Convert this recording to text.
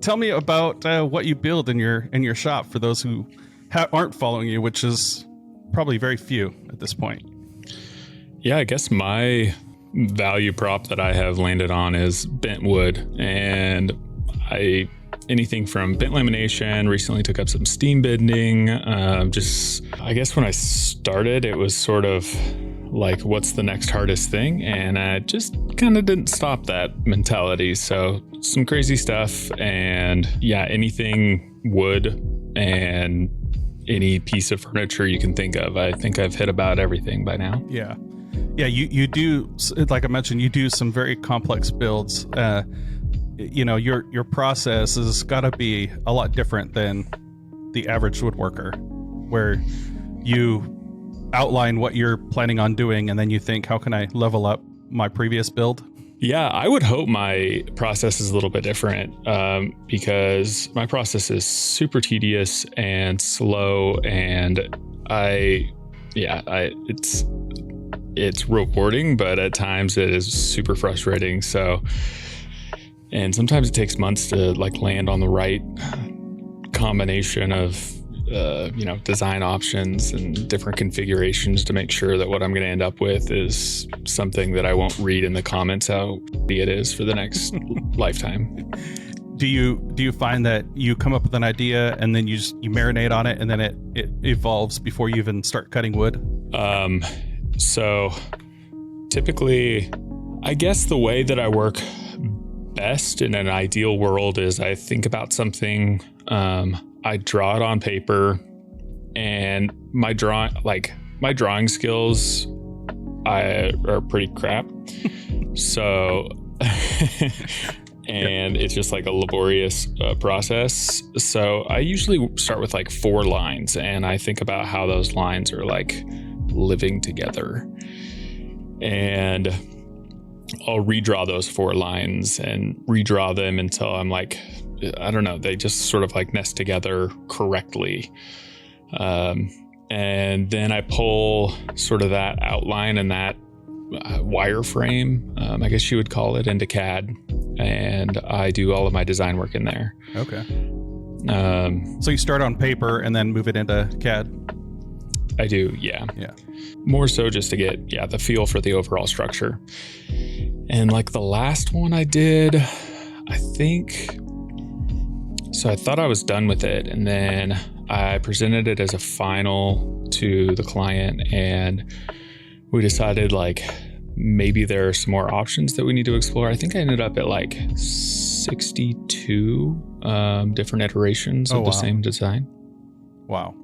tell me about what you build in your shop for those who aren't following you, which is probably very few at this point. Yeah, I guess my value prop that I have landed on is bent wood, and anything from bent lamination. Recently took up some steam bending. I guess when I started, it was sort of like, what's the next hardest thing? And I just kind of didn't stop that mentality. So some crazy stuff, and yeah, anything wood and any piece of furniture you can think of. I think I've hit about everything by now. Yeah. Yeah, you do, like I mentioned, you do some very complex builds. Your process has got to be a lot different than the average woodworker, where you outline what you're planning on doing and then you think, how can I level up my previous build? Yeah, I would hope my process is a little bit different, because my process is super tedious and slow, and it's rewarding, but at times it is super frustrating. And sometimes it takes months to like land on the right combination of design options and different configurations to make sure that what I'm going to end up with is something that I won't read in the comments how it is for the next lifetime. Do you find that you come up with an idea and then you marinate on it and then it evolves before you even start cutting wood? So typically, I guess the way that I work best in an ideal world is I think about something, I draw it on paper, and my drawing skills are pretty crap. So, and it's just like a laborious process. So I usually start with like 4 lines, and I think about how those lines are like living together, and I'll redraw those 4 lines and redraw them until I'm like, I don't know, they just sort of like nest together correctly. And then I pull sort of that outline and that wireframe, I guess you would call it, into CAD, and I do all of my design work in there. Okay. So you start on paper and then move it into CAD? I do, yeah. Yeah. More so just to get, the feel for the overall structure. And like the last one I did, I thought I was done with it. And then I presented it as a final to the client, and we decided like maybe there are some more options that we need to explore. I think I ended up at like 62 different iterations of the same design. Wow.